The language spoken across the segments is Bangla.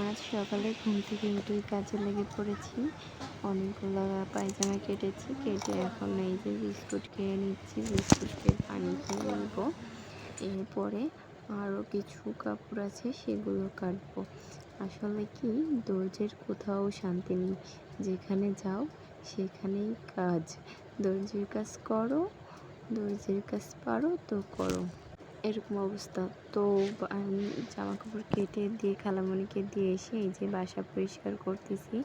আজ সকালে ঘুম থেকে উঠেই কাজে লেগে পড়েছি। অনেকগুলো পায়জামা কেটেছি। কেটে এখন এই যে বিস্কুট খেয়ে নিচ্ছি। বিস্কুট খেয়ে পানি খেয়ে নিব। এরপরে আরও কিছু কাপড় আছে, সেগুলো কাটবো। আসলে কি, দর্জির কোথাও শান্তি নেই। যেখানে যাও সেখানেই কাজ। দর্জির কাজ করো, দর্জির কাজ পারো তো করো, এরকম অবস্থা। তো আমি জামা কাপড় কেটে দিয়ে খালামণিকে দিয়ে এসে এই যে বাসা পরিষ্কার করতেছি।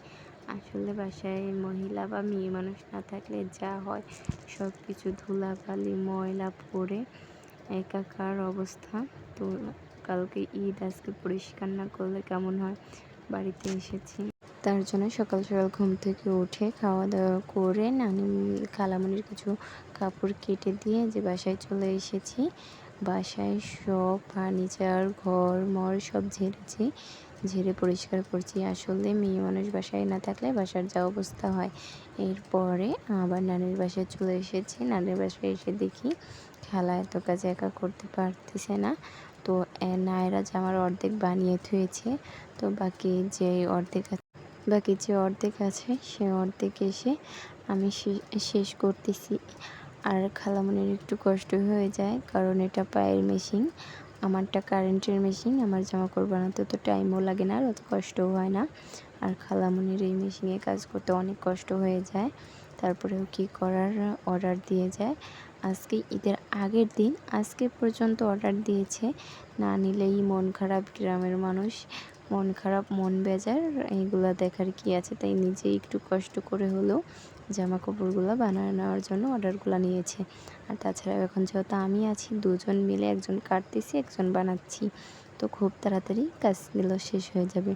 আসলে বাসায় মহিলা বা মেয়ে মানুষ না থাকলে যা হয়, সব কিছু ধুলাবালি ময়লা পড়ে একাকার অবস্থা। তো কালকে ঈদ, আজকে পরিষ্কার না করলে কেমন হয়। বাড়িতে এসেছি, তার জন্য সকাল সকাল ঘুম থেকে উঠে খাওয়া দাওয়া করে খালামণির কিছু কাপড় কেটে দিয়ে যে বাসায় চলে এসেছি। বাসায় সব ফার্নিচার ঘর মর সব ঝেড়েছি, ঝেড়ে পরিষ্কার করছি। আসলে মেয়ে মানুষ বাসায় না থাকলে বাসার যা অবস্থা হয়। এরপরে আবার নানির বাসায় চলে এসেছি। নানির বাসায় এসে দেখি খালা এত কাজ একা করতে পারতেছে না। তো নায়রা জামার অর্ধেক বানিয়ে থুয়েছে। তো বাকি যে অর্ধেক আছে সে অর্ধেক এসে আমি শেষ করতেছি। আর খালামণির একটু কষ্ট হয়ে যায়, কারণ এটা পায়ের মেশিন, আমারটা কারেন্টের মেশিন। আমার জামাকাপড় বানাতে তো টাইমও লাগে না আর অত কষ্টও হয় না। আর খালামণির এই মেশিনে কাজ করতে অনেক কষ্ট হয়ে যায়। তারপরেও কি করার, অর্ডার দিয়ে যায়। আজকে ঈদের আগের দিন, আজকে পর্যন্ত অর্ডার দিয়েছে। না নিলেই মন খারাপ। গ্রামের মানুষ, মন খারাপ মন বেজার এইগুলা দেখার কি আছে, তাই নিজে একটু কষ্ট করে হলেও জামা কাপড়গুলো বানিয়ে নেওয়ার জন্য অর্ডারগুলো নিয়েছে। আর তাছাড়াও এখন যেহেতু আমি আছি, দুজন মিলে, একজন কাটতেছি একজন বানাচ্ছি, তো খুব তাড়াতাড়ি কাজগুলো শেষ হয়ে যাবে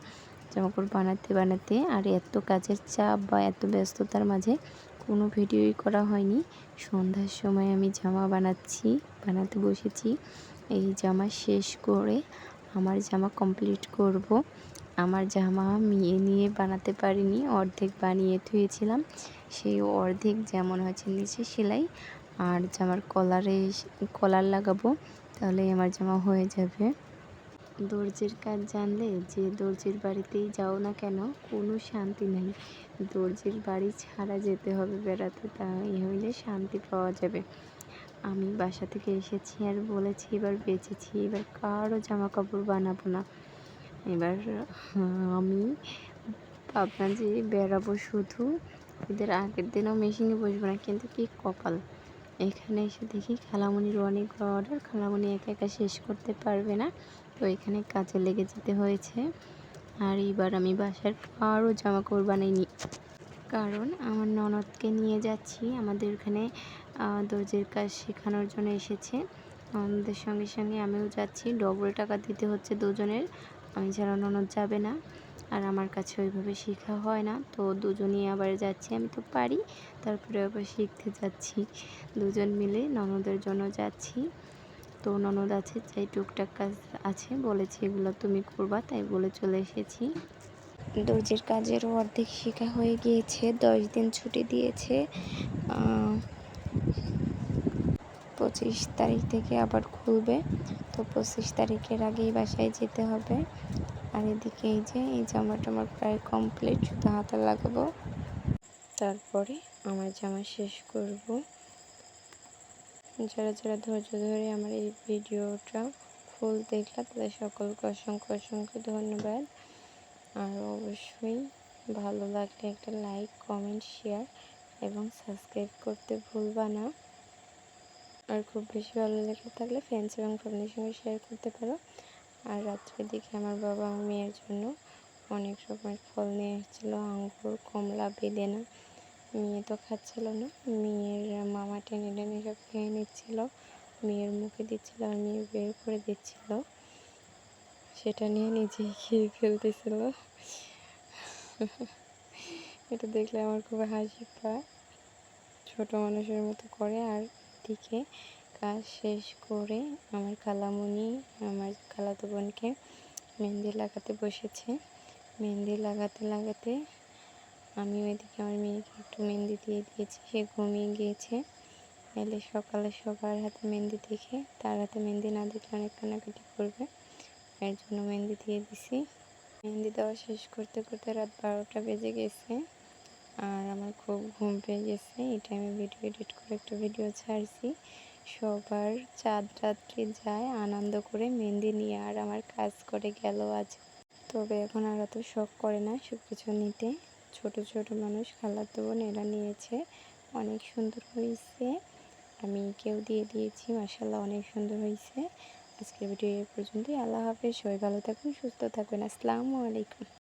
জামা কাপড় বানাতে বানাতে। আর এত কাজের চাপ বা এত ব্যস্ততার মাঝে কোনো ভিডিওই করা হয়নি। সন্ধ্যার সময় আমি জামা বানাতে বসেছি। এই জামা শেষ করে আমার জামা কমপ্লিট করব। আমার জামা নিয়ে বানাতে পারিনি, অর্ধেক বানিয়ে থুয়েছিলাম। সেই অর্ধেক যেমন হচ্ছে নিচে সেলাই, আর জামার কলার লাগাবো, তাহলে আমার জামা হয়ে যাবে। দর্জির কাজ জানলে যে দর্জির বাড়িতেই যাও না কেন, কোনো শান্তি নেই। দর্জির বাড়ি ছাড়া যেতে হবে বেড়াতে, তাই হইলে শান্তি পাওয়া যাবে। আমি বাসা থেকে এসেছি আর বলেছি এবার বেঁচেছি, এবার কারো জামা কাপড় বানাবো না। এবার আমি ভাবলাম যে বেড়াবো শুধু, ঈদের আগের দিনও মেশিনে বসবো না। কিন্তু কি কপাল, এখানে এসে দেখি খালামণির অনেক অর্ডার, খালামণি একা একা শেষ করতে পারবে না, তো এখানে কাজে লেগে যেতে হয়েছে। আর এবার আমি বাসার কারো জামা কাপড় বানাইনি, কারণ আমার ননদকে নিয়ে যাচ্ছি। আমাদের এখানে দর্জির কাজ শেখানোর জন্য এসেছে। ননদের সঙ্গে সঙ্গে আমিও যাচ্ছি, ডবল টাকা দিতে হচ্ছে দুজনের। আমি ছাড়া ননদ যাবে না, আর আমার কাছে ওইভাবে শেখা হয় না, তো দুজনই আবার যাচ্ছি। আমি তো পারি, তারপরে আবার শিখতে যাচ্ছি। দুজন মিলে ননদের জন্য যাচ্ছি। তো ননদ আছে, যাই টুকটাক কাজ আছে বলেছি এগুলো তুমি করবা, তাই বলে চলে এসেছি। দর্জির কাজেরও অর্ধেক শেখা হয়ে গিয়েছে। 10 দিন ছুটি দিয়েছে। 25 তারিখ থেকে আবার খুলবে, তো 25 তারিখের আগেই বাসায় যেতে হবে। আর এদিকে এই যে এই জামাটা আমার প্রায় কমপ্লিট, শুধু হাতা লাগাবো, তারপরে আমার জামা শেষ করব। যারা যারা ধৈর্য ধরে আমার এই ভিডিওটা ফুল দেখলা, তাদের সকলকে অসংখ্য অসংখ্য ধন্যবাদ। আর অবশ্যই ভালো লাগলে একটা লাইক, কমেন্ট, শেয়ার এবং সাবস্ক্রাইব করতে ভুলবা না। আর খুব বেশি ভালো লেগে থাকলে ফ্রেন্ডস এবং ফ্যামিলির সঙ্গে শেয়ার করতে পারো। আর রাত্রে দিকে আমার বাবা আমার মেয়ের জন্য অনেক রকমের ফল নিয়ে এসেছিলো, আঙ্গুর, কমলা, বেদেনা। মেয়ে তো খাচ্ছিল না, মেয়ের মামা টেনে টেনে সব খেয়ে নিচ্ছিল, মেয়ের মুখে দিচ্ছিল আর মেয়ে বের করে দিচ্ছিল, সেটা নিয়ে নিজেই খেয়ে ফেলতেছিল। এটা দেখলে আমার খুব হাসি পায়, ছোট মানুষের মতো করে। আর দিকে কাজ শেষ করে আমার খালামণি আমার খালাতো বোনকে মেহেন্দি লাগাতে বসেছে। মেহেন্দি লাগাতে লাগাতে আমি ওইদিকে আমার মেয়েকে একটু মেহেন্দি দিয়ে দিয়েছি, সে ঘুমিয়ে গিয়েছে। এলে সকালে সবার হাতে মেহেন্দি দেখে তার হাতে মেহেন্দি না দেখলে অনেক কান্নাকাটি করবে, এর জন্য মেহেন্দি দিয়ে দিছি। মেহেন্দি দেওয়া শেষ করতে করতে রাত 12টা বেজে গেছে। আর আমার খুব ঘুম পেয়ে গেছে। এই টাইমে ভিডিও এডিট করে একটা ভিডিও ছাড়ছি। সবার চাঁদ রাত্রি যায় আনন্দ করে মেহেন্দি নিয়ে, আর আমার কাজ করে গেল আজ। তবে এখন আর অত শখ করে না সব কিছু নিতে। ছোট ছোট মানুষ, খালাতো বোন, এরা নিয়েছে। অনেক সুন্দর হয়েছে। আমি কেউ দিয়ে দিয়েছি, মাশাআল্লাহ অনেক সুন্দর হয়েছে। আজকের ভিডিও এই পর্যন্তই। আল্লাহ হাফেজ। সবাই ভালো থাকুন, সুস্থ থাকবেন। আসসালামু আলাইকুম।